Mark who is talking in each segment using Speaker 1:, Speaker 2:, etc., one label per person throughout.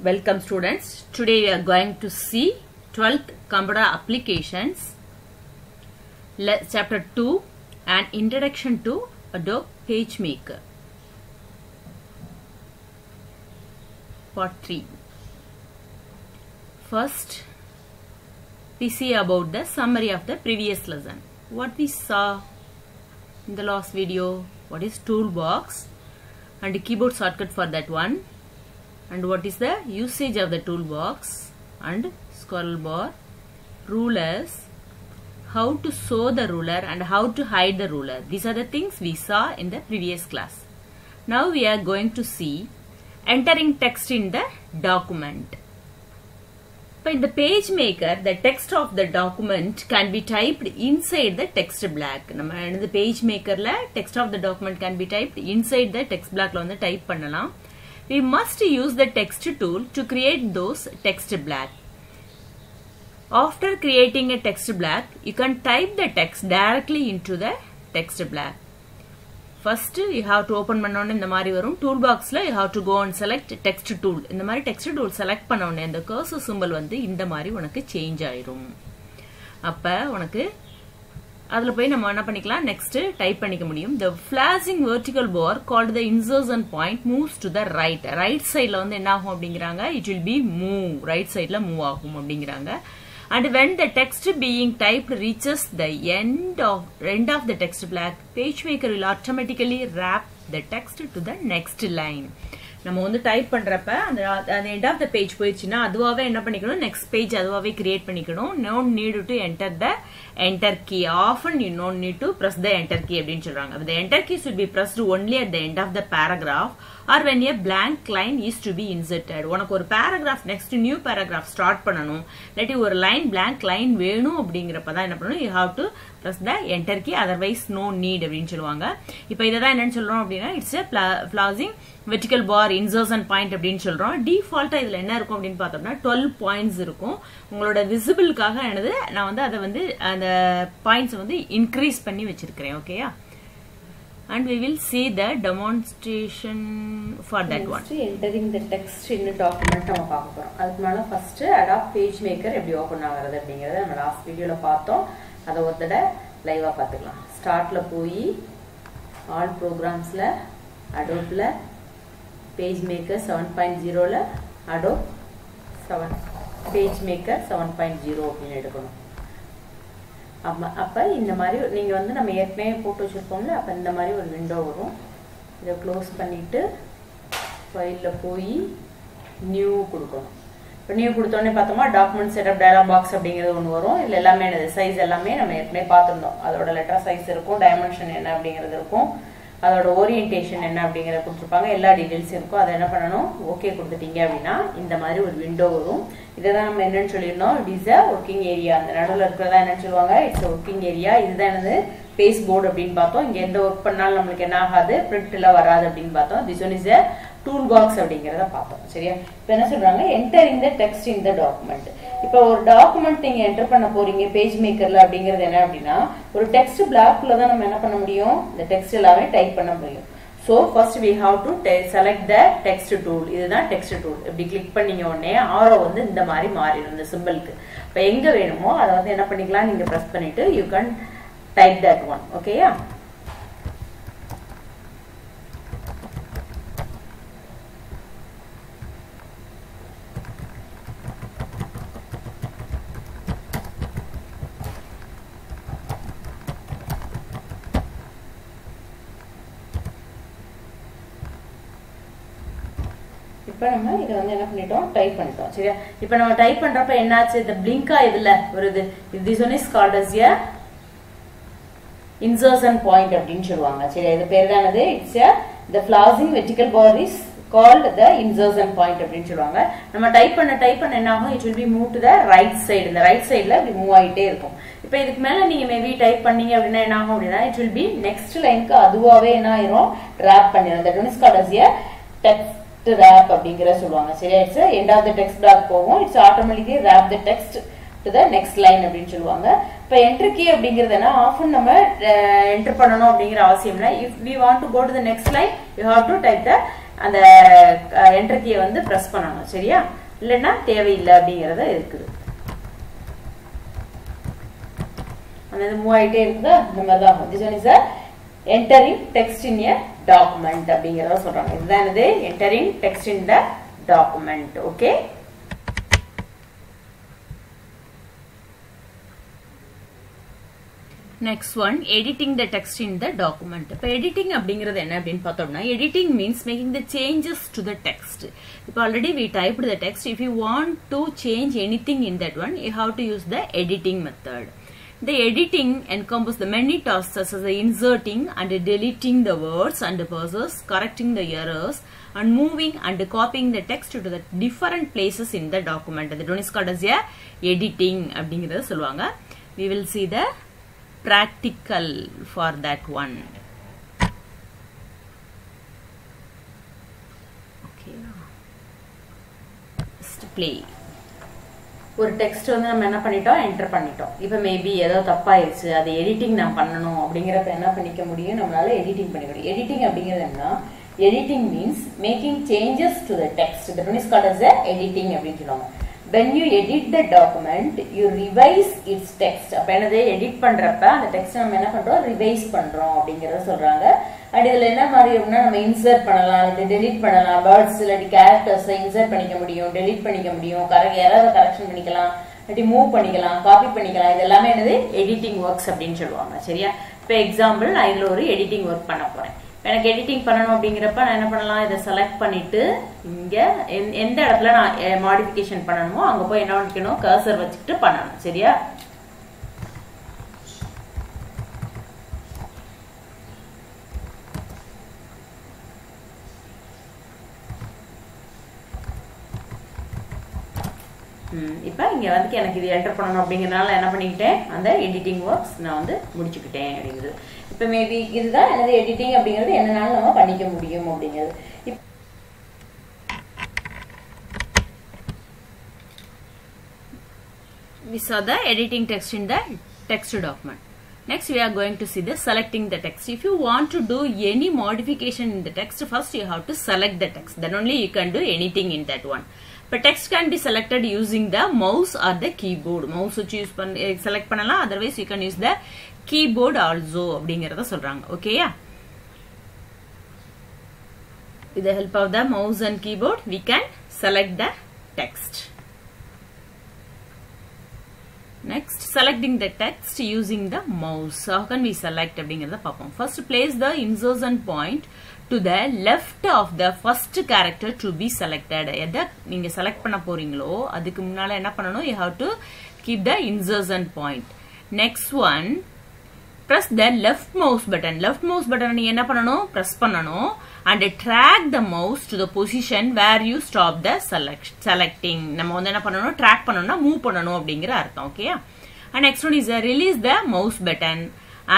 Speaker 1: Welcome students. Today we are going to see 12th Computer Applications Chapter 2 and Introduction to Adobe PageMaker Part 3. First, we see about the summary of the previous lesson. What we saw in the last video, what is toolbox and a keyboard shortcut for that one, and what is the usage of the toolbox and scroll bar, rulers, how to show the ruler and how to hide the ruler. These are the things we saw in the previous class. Now we are going to see entering text in the document. In the PageMaker, the text of the document can be typed inside the text block. In the PageMaker, text of the document can be typed inside the text block. Type pannalam. We must use the text tool to create those text block. After creating a text block, you can type the text directly into the text block. First, you have to open in the toolbox. You have to go and select text tool. In the text tool, select and the cursor symbol in the change. Next, type the flashing vertical bar called the insertion point moves to the right. Right side it will be move. Right side move. And when the text being typed reaches the end of the text block, PageMaker will automatically wrap the text to the next line. நம்ம type பண்றப்ப அந்த end of the page போயிடுச்சுனா அதுவாவே என்ன பண்ணிக்கணும் next page அதுவாவே create பண்ணிக்கணும். No need to enter the enter key. Often you don't need to press the enter key அப்படினு சொல்றாங்க. The enter key should be pressed only at the end of the paragraph or when a blank line is to be inserted. உனக்கு ஒரு paragraph next new paragraph start பண்ணனும். இல்லாட்டி ஒரு line blank line வேணும் அப்படிங்கறப்ப தான் என்ன பண்ணனும், you have to press the enter key, otherwise no need அப்படினு சொல்வாங்க. இப்போ இத தான் என்னன்னு சொல்றோம் அப்படினா it's a flashing vertical bar insertion point அப்படினு சொல்றோம். டிஃபால்ட்டா இதுல என்ன இருக்கும் அப்படினு பார்த்தோம்னா 12 பாயிண்ட்ஸ் இருக்கும். உங்களோட விசிபிளுக்காக என்னது நான் அத அந்த பாயிண்ட்ஸ் இன்கிரீஸ் பண்ணி வச்சிருக்கேன். ஓகேயா? And we will see the demonstration for that one.
Speaker 2: Entering the text in the document நம்ம பார்க்க போறோம். அதுக்கு முன்னால first Adobe PageMaker எப்படி ஓபன் ஆகுறது அப்படிங்கறத நம்ம லாஸ்ட் வீடியோல பார்த்தோம். அத ஒரு தடவை லைவா பார்த்துக்கலாம். ஸ்டார்ட்ல போய் all programs ல Adobe ல PageMaker 7.0 ல Adobe PageMaker 7.0 அப்படினு எடுக்கணும். அப்ப இந்த மாதிரி நீங்க நம்ம ஏற்கனவே போட்டு வச்சிருப்போம்ல, அப்ப இந்த மாதிரி ஒரு விண்டோ வரும். இத க்ளோஸ் பண்ணிட்டு ஃபைல்ல போய் நியூ கொடுக்கணும். இப்ப நியூ கொடுத்த உடனே பார்த்தோமா டாக்குமெண்ட் செட்டப் டயலாக் பாக்ஸ் அப்படிங்கிறது ஒன்னு வரும். இல்ல எல்லாமே சைஸ் எல்லாமே நம்ம ஏற்கனவே பார்த்திருந்தோம். அதோட லெட்டர் சைஸ் இருக்கும், டைமென்ஷன் என்ன அப்படிங்கிறது இருக்கும், அதோட ஓரியன்டேஷன் என்ன அப்படிங்கறத கொடுத்திருப்பாங்க, எல்லா டீடைல்ஸ் இருக்கும். அத என்ன பண்ணனும், ஓகே கொடுத்துட்டீங்க அப்படினா இந்த மாதிரி ஒரு விண்டோ வரும். இததான் நம்ம என்னன்னு சொல்லிருந்தோம், it is a working area. அந்த நடுவுல இருக்குறதா என்னன்னு சொல்வாங்க, it's a working area. இதுதான் என்னது பேஸ் போர்டு அப்படினு பார்த்தோம். இங்க எந்த வர்க் பண்ணாலும் நமக்கு என்ன ஆகாது, பிரிண்ட்ல வராது அப்படினு பார்த்தோம். this one is a toolbox அப்படிங்கறத பார்த்தோம். சரியா? இப்போ என்ன சொல்றாங்க, entering the text in the document. இப்போ ஒரு டாக்குமெண்ட் நீங்க என்டர் பண்ண போறீங்க PageMakerல அப்படிங்கிறது என்ன அப்படினா ஒரு டெக்ஸ்ட் பிளாக்ல தான் நம்ம என்ன பண்ண முடியும், இந்த டெக்ஸ்ட் எல்லாமே டைப் பண்ண முடியும். So first we have to select the text tool. இதுதான் text tool. இப்படி கிளிக் பண்ணீங்க உடனே ஆரோ இந்த மாதிரி மாறிடும் இந்த சிம்பலுக்கு. இப்போ எங்க வேணுமோ அத என்ன பண்ணிக்கலாம், நீங்க பிரஸ் பண்ணிட்டு you can type that one. ஓகேயா? இப்போ நம்ம இத என்ன பண்ணிட்டோம், டைப் பண்ணிட்டோம். சரியா? இப்போ நம்ம டைப் பண்றப்ப என்னாச்சு, இந்த பிளிங்கா இதுல வருது. this one is called as a insertion point அப்படினு சொல்வாங்க. சரியா? இது பேர் தானது, it's a the flashing vertical bar is called the insertion point அப்படினு சொல்வாங்க. நம்ம டைப் பண்ண என்ன ஆகும், it will be move to the right side. இந்த ரைட் சைடுல இப்படி மூவ் ஆயிட்டே இருக்கும். இப்போ இதுக்கு மேல நீங்க மேபி டைப் பண்ணீங்க அப்படினா என்ன ஆகும் அப்படினா it will be next லைனுக்கு அதுவாவே என்ன ஆயிரும், wrap பண்ணிரும். that one is called as a text wrap அப்படிங்கற சொல்வாங்க. சரியா? it's end of the text block போகும். it's automatically wrap the text to the next line அப்படினு சொல்வாங்க. இப்ப என்டர் கீ அப்படிங்கறதுனா ஆஃபன் நம்ம என்டர் பண்ணனும் அப்படிங்கற அவசியம் இல்ல. if we want to go to the next line you have to type the அந்த என்டர் கீயை வந்து பிரஸ் பண்ணனும். சரியா? இல்லனா தேவையில்லை அப்படிங்கறது இருக்குது. அந்த மூவ் ஆயிட்டே இருக்குதா? இந்த மாதிரி தான். this one is a entering text in a document அப்படிங்கறத சொல்றாங்க. இதுதான் என்னது? entering text in the document. okay?
Speaker 1: Next one, editing the text in the document. இப்போ editing அப்படிங்கிறது என்ன அப்படின்னு பார்த்தோம்னா, editing means making the changes to the text. இப்போ already we typed the text. If you want to change anything in that one, you have to use the editing method. The editing encompasses the many tasks such as the inserting and deleting the words and the pauses, correcting the errors, and moving and copying the text to the different places in the document. That one is called as a editing அப்படிங்கிறத சொல்லுவாங்க. We will see the practical for that one. Okay, just play.
Speaker 2: ஒரு text வந்து நம்ம என்ன பண்ணிட்டோம்? Enter பண்ணிட்டோம். இப்போ maybe ஏதோ தப்பாயிருச்சு, அது எடிட்டிங் நான் பண்ணணும் அப்படிங்கறத என்ன பண்ணிக்க முடியும்? நம்மளால எடிட்டிங் பண்ணிக்க முடியும். எடிட்டிங் அப்படிங்கிறது என்ன? Editing means making changes to the text. That means called as editing அப்படின்னு சொல்லுவாங்க. when you edit the document you revise its text. அப்ப என்னது? எடிட் பண்றப்ப அந்த டெக்ஸ்ட் நம்ம என்ன பண்றோம்? ரிவைஸ் பண்றோம் அப்படிங்கறத சொல்றாங்க. அண்ட் இதுல என்ன மாதிரி அப்படின்னா நம்ம இன்சர்ட் பண்ணலாம், இல்ல டெலீட் பண்ணலாம், வேர்ட்ஸ் இல்லாட்டி கேரக்டர்ஸ் இன்சர்ட் பண்ணிக்க முடியும், டெலீட் பண்ணிக்க முடியும், எரர் கரெக்ஷன் பண்ணிக்கலாம், இல்லாட்டி மூவ் பண்ணிக்கலாம், காப்பி பண்ணிக்கலாம். இது எல்லாமே என்னது? எடிட்டிங் ஒர்க்ஸ் அப்படின்னு சொல்லுவாங்க. சரியா? இப்போ எக்ஸாம்பிள் நான் இதுல ஒரு எடிட்டிங் ஒர்க் பண்ண போறேன். எனக்கு எடிட்டிங் பண்ணணும் அப்படிங்கிறப்ப நான் என்ன பண்ணலாம்? இதை செலக்ட் பண்ணிட்டு இங்க எந்த இடத்துல நான் மாடிஃபிகேஷன் பண்ணணுமோ அங்க போய் என்ன பண்ணிக்கணும்? கர்சர் வச்சுக்கிட்டு பண்ணணும். சரியா? இப்ப இங்க வந்து எனக்கு இது என்டர் பண்ணணும் அப்படிங்கறனால என்ன பண்ணிக்கிட்டேன்? அந்த எடிட்டிங் ஒர்க்ஸ் நான் வந்து முடிச்சுக்கிட்டேன் அப்படிங்கிறது. இப்ப மேபி இதுதான் என்னது? எடிட்டிங் அப்படிங்கிறது என்னனாலும் நம்ம பண்ணிக்க முடியும் அப்படிங்கிறது.
Speaker 1: We saw the editing text in the text document. Next we are going to see the selecting the text. If you want to do any modification in the text, first you have to select the text. Then only you can do anything in that one. But text can be selected using the mouse or the keyboard. Mouse which use select பண்ணலாம். Otherwise you can use the keyboard also அப்படிங்கறத சொல்றாங்க. Okay? With the help of the mouse and keyboard, we can select the text. Next, selecting the text using the mouse. How can we select அப்படிங்கறத பாப்போம். First, place the insertion point to the left of the first character to be selected. எதை நீங்க select பண்ண போறீங்களோ அதுக்கு முன்னால என்ன பண்ணணும்? You have to keep the insertion point. Next one, press the left mouse button. Left mouse button நீங்க என்ன பண்ணணும்? Press பண்ணணும் and drag the mouse to the position where you stop the selecting. நம்ம வந்து என்ன பண்ணணும்? Track பண்ணணும்னா move பண்ணணும் அப்படிங்கிற அர்த்தம். Okay? And next one is release the mouse button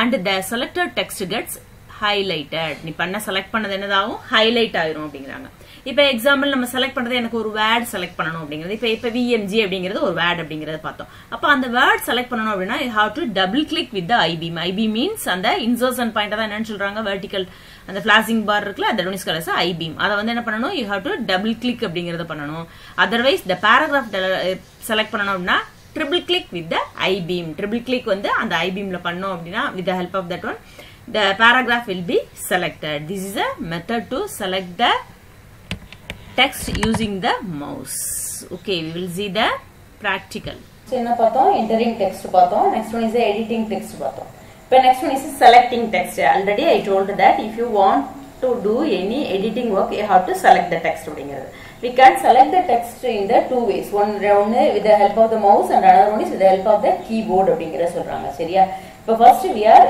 Speaker 1: and the selected text gets highlighted. நீ பண்ண செலக்ட் பண்ணது என்னதாகும்? ஹைலைட் ஆயிரும் அப்படிங்கறாங்க. இப்போ எக்ஸாம்பிள் நம்ம செலக்ட் பண்றது எனக்கு ஒரு வேர்ட் செலக்ட் பண்ணனும் அப்படிங்கிறது. இப்போ VMG அப்படிங்கிறது ஒரு வேர்ட் அப்படிங்கறத பார்த்தோம். அப்ப அந்த வேர்ட் செலக்ட் பண்ணனும் அப்படினா you have to double click with the I-beam. I-beam means அந்த insertion point தான் என்னன்னு சொல்றாங்க? வெர்டிகல் அந்த flashing bar இருக்குல அது ஒன்ஸ் கலர்ஸ் I-beam. அத வந்து என்ன பண்ணனும்? You have to double click அப்படிங்கறத பண்ணனும். Otherwise the paragraph செலக்ட் பண்ணனும் அப்படினா triple click with the I-beam. Triple click வந்து அந்த I-beamல பண்ணோம் அப்படினா with the help of that one the paragraph will be selected. This is a method to select the text using the mouse. Okay, we will see the practical.
Speaker 2: So என்ன பார்த்தோம்? entering text பார்த்தோம். Next one is the editing text பார்த்தோம். இப்போ next one is selecting text. Already I told that if you want to do any editing work you have to select the text அப்படிங்கிறது. We can select the text in the two ways. One with the help of the mouse and another one is with the help of the keyboard அப்படிங்கறத சொல்றாங்க. சரியா? இப்போ first we are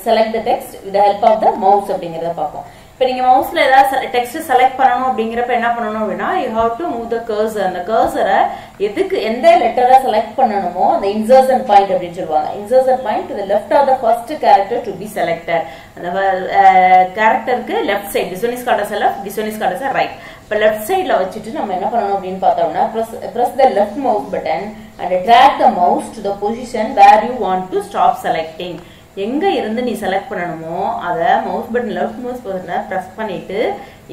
Speaker 2: select the text with the help of the mouse அப்படிங்கறத பார்ப்போம். இப்போ நீங்க மவுஸ்ல ஏதாவது text select பண்ணனும் அப்படிங்கறப்ப என்ன பண்ணனும் அப்படினா you have to move the cursor. அந்த கர்சரை எதுக்கு எந்த லெட்டரை செலக்ட் பண்ணனுமோ அந்த insertion point அப்படி சொல்வாங்க. insertion point to the left of the first character to be selected. அந்த characterக்கு left side. This one is called as left, this one is called as right. இப்போ லெஃப்ட் சைட்ல வச்சுட்டு நம்ம என்ன பண்ணணும் அப்படின்னு பார்த்தோம்னா press the left mouse button and drag the mouse to the position where you want to stop selecting. எங்க இருந்து நீ செலக்ட் பண்ணணுமோ அத மவுஸ் பட்டன் லெஃப்ட் மவுஸ் பட்டனை பிரஸ் பண்ணிட்டு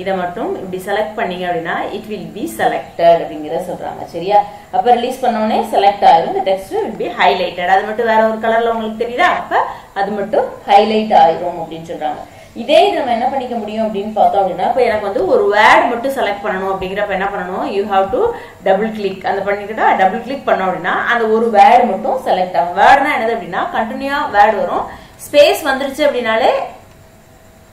Speaker 2: இத மட்டும் இப்படி செலக்ட் பண்ணீங்க அப்படினா it will be selected அப்படிங்கறத சொல்றாங்க. சரியா? அப்ப ரிலீஸ் பண்ணோனே செலக்ட் ஆயிடும். the text will be highlighted. அது மட்டும் வேற ஒரு கலர்ல உங்களுக்கு தெரியுதா? அப்ப அது மட்டும் ஹைலைட் ஆயிடும் அப்படினு சொல்றாங்க. இதே இது நம்ம என்ன பண்ணிக்க முடியும் அப்படின்னு பார்த்தோம் அப்படின்னா இப்போ எனக்கு வந்து ஒரு வேர்ட் மட்டும் செலக்ட் பண்ணணும் அப்படிங்கிறப்ப என்ன பண்ணணும் you have to double click அந்த பண்ணிக்கிட்டா டபுள் கிளிக் பண்ணோம் அப்படின்னா அந்த ஒரு வேர்டு மட்டும் செலக்ட் ஆகும். வேர்டுனா என்னது அப்படின்னா கண்டினியூவா வேர்டு வரும். ஸ்பேஸ் வந்துருச்சு அப்படின்னாலே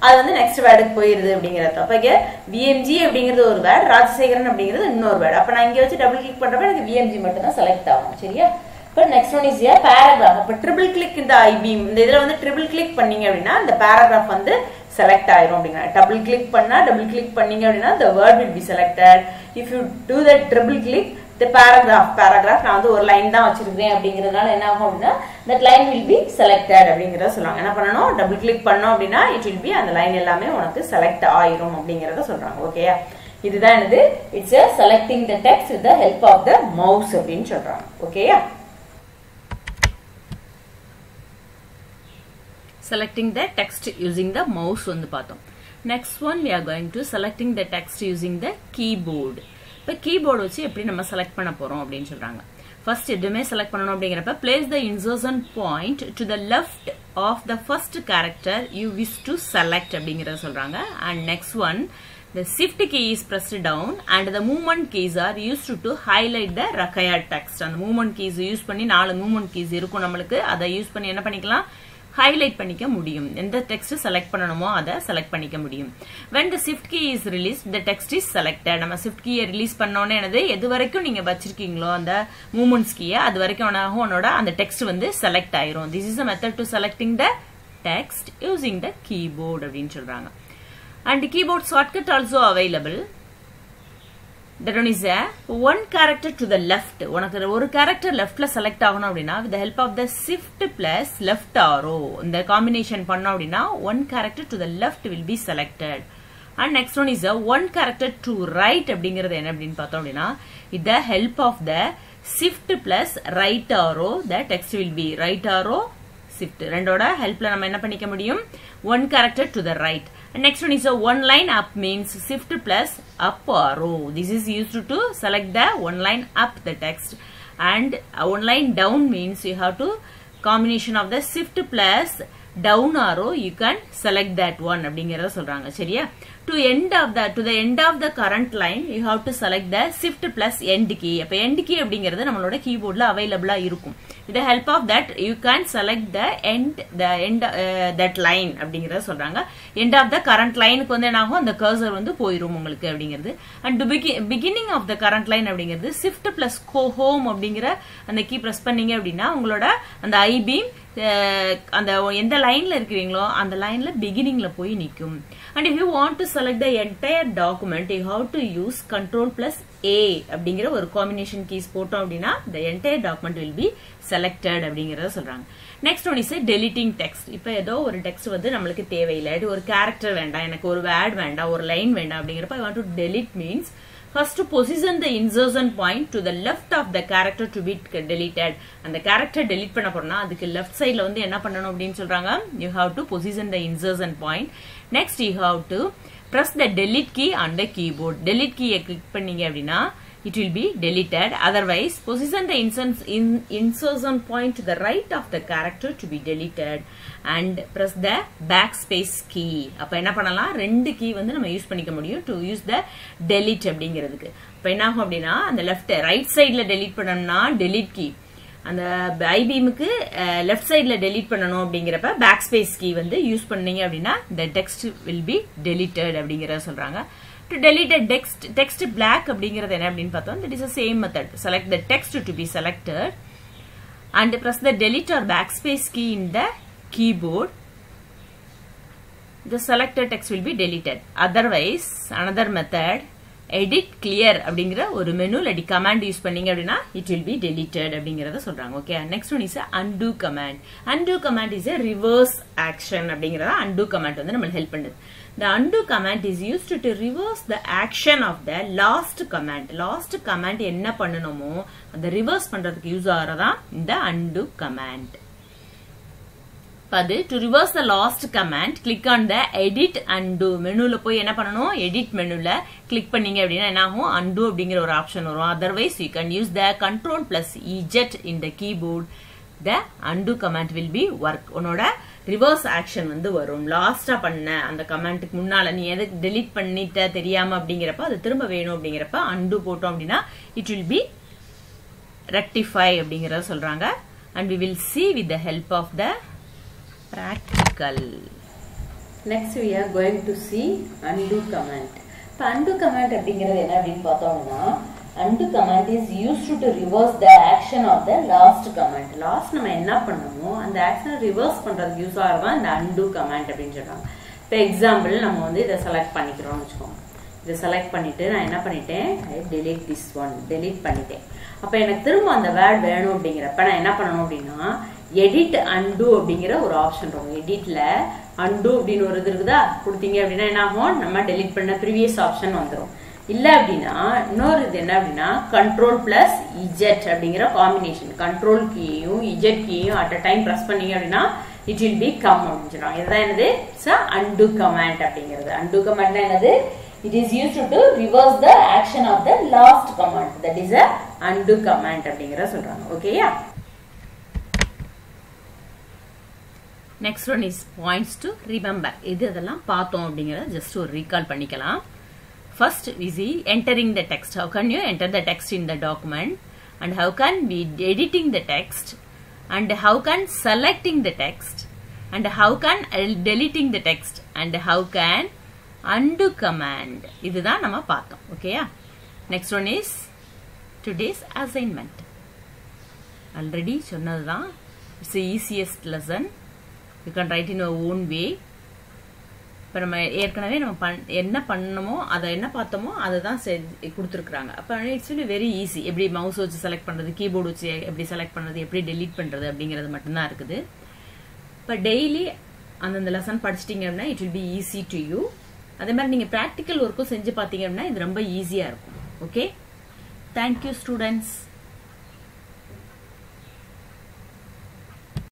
Speaker 2: அது வந்து நெக்ஸ்ட் வேர்டுக்கு போயிருது அப்படிங்கிறது. அப்ப இங்க விஎம்ஜி அப்படிங்கிறது ஒரு வேர்டு, ராஜசேகரன் அப்படிங்கிறது இன்னொரு வேர்டு. அப்ப நான் இங்க வச்சு டபுள் கிளிக் பண்றப்ப எனக்கு விஎம்ஜி மட்டும் தான் செலக்ட் ஆகும். சரியா? But next one is a paragraph. அப்ப triple click இந்த I-beam இந்த இதுல வந்து triple click பண்ணீங்க அப்படின்னா இந்த paragraph வந்து select ஆயிரும் அப்படிங்க. double click பண்ணா double click பண்ணீங்க அப்படின்னா the word will be selected. If you do that triple click the paragraph நான் வந்து ஒரு லைன் தான் வச்சிருக்கேன் அப்படிங்கிறதுனால என்ன ஆகும் அப்படின்னா that line will be selected அப்படிங்கறத சொல்றாங்க. என்ன பண்ணனும் double click பண்ணோம் அப்படின்னா it will be அந்த லைன் எல்லாமே உனக்கு select ஆயிரும் அப்படிங்கறத சொல்றாங்க. ஓகேயா? இதுதான் என்னது it's a selecting the text with the help of the mouse அப்படினு சொல்றாங்க. ஓகேயா?
Speaker 1: Selecting the text using the mouse வந்து பார்த்தோம். Next one we are going to selecting the text using the keyboard. இப்போ keyboard வச்சு எப்படி நம்ம செலக்ட் பண்ண போறோம் அப்படின்னு சொல்றாங்க. First எதுமே செலக்ட் பண்ணனும் அப்படிங்கறப்ப place the insertion point to the left of the first character you wish to select அப்படிங்கறத சொல்றாங்க. And next one the shift key is pressed down and the movement keys are used to highlight the required text. அந்த movement keys use பண்ணி 4 movement keys இருக்கும் நம்மளுக்கு. அதை use பண்ணி என்ன பண்ணிக்கலாம் ஹைலைட் பண்ணிக்க முடியும். எந்த டெக்ஸ்ட் செலக்ட் பண்ணணுமோ அதை செலக்ட் பண்ணிக்க முடியும். when the shift key is released the text is selected. நம்ம shift key ரிலீஸ் பண்ணோனே என்னது எது வரைக்கும் நீங்க வச்சிருக்கீங்களோ அந்த மூவ்மெண்ட்ஸ் கீயை அது வரைக்கும் உன்னோட அந்த டெக்ஸ்ட் வந்து செலக்ட் ஆயிரும். this is a method to selecting the text using the keyboard அப்படின்னு சொல்றாங்க. and keyboard shortcut also available. that one is a one character to the left. உனக்கு ஒரு character leftல select ஆகணும் அப்படின்னா with the help of the shift plus left arrow இந்த combination பண்ணோம் அப்படின்னா one character to the left will be selected. and next one is a one character to right அப்படிங்கிறது என்ன அப்படின்னு பார்த்தோம் அப்படின்னா with the help of the shift plus right arrow the text will be right arrow shift ரெண்டோட ஹெல்ப்ல நம்ம என்ன பண்ணிக்க முடியும் one character to the right. And next one is a one line up means shift plus up arrow. This is used to select the one line up the text. And one line down means you have to combination of the shift plus down arrow you can select that one அப்படிங்கறத சொல்றாங்க. சரியா? to the end of the current line you have to select the shift plus end key. அப்ப end key அப்படிங்கிறது நம்மளோட கீபோர்ட்ல அவைலபிளா இருக்கும். with the help of that you can select the end that line அப்படிங்கறத சொல்றாங்க. end of the current lineக்கு வந்து என்னாகும் அந்த cursor வந்து போயிரும் உங்களுக்கு அப்படிங்கிறது. and to beginning of the current line அப்படிங்கிறது shift plus home அப்படிங்கற அந்த கீ பிரஸ் பண்ணீங்க அப்படின்னா உங்களோட அந்த I-beam அந்த எந்த லைன்ல இருக்கீங்களோ அந்த லைன்ல பிகினிங்ல போய் நிக்கும். and if you want to select the entire document you have to use control plus A அப்படிங்கற ஒரு combination keys போட்டோம் அப்படின்னா the entire document will be selected அப்படிங்கறத சொல்றாங்க. next one is deleting text. இப்போ ஏதோ ஒரு டெக்ஸ்ட் வந்து நமக்கு தேவையில்லை, ஒரு கேரக்டர் வேண்டாம், எனக்கு ஒரு வேர்ட் வேண்டாம், ஒரு லைன் வேண்டாம் அப்படிங்கறப்ப I want to delete means first position the insertion point to the left of the character to be deleted. அந்த character delete பண்ண போறோம்னா அதுக்கு left sideல வந்து என்ன பண்ணனும் அப்படினு சொல்றாங்க you have to position the insertion point. next you have to press the delete key on the keyboard. delete key click பண்ணீங்க அப்படினா it will be deleted. otherwise position the insertion point to the right of the character to be deleted and press the backspace key. அப்ப என்ன பண்ணலாம் ரெண்டு key வந்து நம்ம use பண்ணிக்க முடியும் to use the delete அப்படிங்கிறதுக்கு. அப்ப என்ன ஆகும் அப்படினா அந்த left right sideல delete பண்ணனும்னா delete key, அந்த I-beamக்கு left sideல delete பண்ணனும் அப்படிங்கறப்ப backspace key வந்து யூஸ் பண்ணீங்க அப்படினா the text will be deleted அப்படிங்கறத சொல்றாங்க. to delete a text black அப்படிங்கிறது என்ன அப்படினு பார்த்தோம். that is the same method. select the text to be selected and press the delete or backspace key in the keyboard. the selected text will be deleted. otherwise another method edit clear அப்படிங்கற ஒரு menu இல்ல command use பண்ணீங்க அப்படினா it will be deleted அப்படிங்கறத சொல்றாங்க. Okay, next one is undo command. undo command is a reverse action அப்படிங்கறத undo command வந்து நமக்கு ஹெல்ப் பண்ணுது. The undo command is used to reverse the action of the last command. Last command என்ன பண்ணணுமோ அந்த reverse பண்றதுக்கு use ஆகிறதா இந்த undo command. To reverse the last command, click on the edit undo மெனுல போய் என்ன பண்ணணும், edit மெனுல click பண்ணீங்க அப்படின்னா என்ன ஆகும், undo அப்படிங்கிற ஒரு ஆப்ஷன் வரும். Otherwise you can use the control plus EZ in the keyboard. The undo command will be work. உன்னோட ரிவர்ஸ் ஆக்ஷன் வந்து வரும். லாஸ்டா பண்ண அந்த கமெண்ட்டுக்கு முன்னால நீ எதை டெலீட் பண்ணிட்ட தெரியாம அப்படிங்கிறப்ப அது திரும்ப வேணும் அப்படிங்கிறப்ப undo போட்டோம் அப்படின்னா it will be rectify அப்படிங்கறத சொல்றாங்க. And we will see with the help of the practical.
Speaker 2: Next we are going to see undo command. இப்போ undo command அப்படிங்கிறது என்ன அப்படின்னு பார்த்தோம்னா, undo command is used to reverse the action of the last command. Last நம்ம என்ன பண்ணோமோ அந்த ஆக்ஷனை reverse பண்றதுக்கு use ஆகிறதான் இந்த undo command அப்படின்னு சொல்றாங்க. இப்போ எக்ஸாம்பிள் நம்ம வந்து இதை செலக்ட் பண்ணிக்கிறோம்னு வச்சுக்கோங்க. இதை செலக்ட் பண்ணிட்டு நான் என்ன பண்ணிட்டேன், delete this one, delete பண்ணிட்டேன். அப்போ எனக்கு திரும்ப அந்த வேர்ட் வேணும் அப்படிங்கிறப்ப நான் என்ன பண்ணணும் அப்படின்னா, எடிட் undo அப்படிங்கிற ஒரு ஆப்ஷன் இருக்கும். எடிட்ல undo அப்படின்னு ஒரு இது இருக்குதா, கொடுத்தீங்க அப்படின்னா என்ன ஆகும், நம்ம டெலிட் பண்ண ப்ரீவியஸ் ஆப்ஷன் வந்துடும். இல்ல அப்படின்னா இன்னொரு இது என்ன அப்படின்னா கண்ட்ரோல் பிளஸ் இஜெட் அப்படிங்கிற காம்பினேஷன். கண்ட்ரோல் கீயும் இஜெட் கீயும் அட் அ டைம் பிரஸ் பண்ணீங்க அப்படின்னா இட் வில் பி கம் அப்படின்னு சொல்றாங்க. இதுதான் என்னது, undo command அப்படிங்கிறது. undo command என்னது, it is used to reverse the action of the last command. That is a undo command அப்படிங்கறத சொல்றாங்க. ஓகேயா?
Speaker 1: Next one is points to remember. இது அதெல்லாம் பார்த்தோம் அப்படிங்கறத ஜஸ்ட் ஒரு ரீகால் பண்ணிக்கலாம். First we see entering the text. How can you enter the text in the document, and how can we editing the text, and how can selecting the text, and how can deleting the text, and how can undo command. இதுதான் நம்ம பார்த்தோம். ஓகேயா? Next one is today's assignment. Already சொன்னதுதான். It's the easiest lesson. You can write in your own way. இப்போ நம்ம ஏற்கனவே நம்ம என்ன பண்ணணுமோ அதை என்ன பார்த்தோமோ அதை தான் கொடுத்துருக்குறாங்க. அப்போ இட்ஸ் really வெரி ஈஸி. எப்படி மவுஸ் வச்சு செலக்ட் பண்ணுறது, கீபோர்டு வச்சு எப்படி செலக்ட் பண்ணுறது, எப்படி டெலீட் பண்ணுறது அப்படிங்கிறது மட்டும்தான் இருக்குது. இப்போ டெய்லி அந்தந்த லெசன் படிச்சிட்டிங்க அப்படின்னா it will be easy to you. அதே மாதிரி நீங்கள் ப்ராக்டிக்கல் ஒர்க்கும் செஞ்சு பார்த்தீங்க அப்படின்னா இது ரொம்ப ஈஸியாக இருக்கும். Okay, thank you students.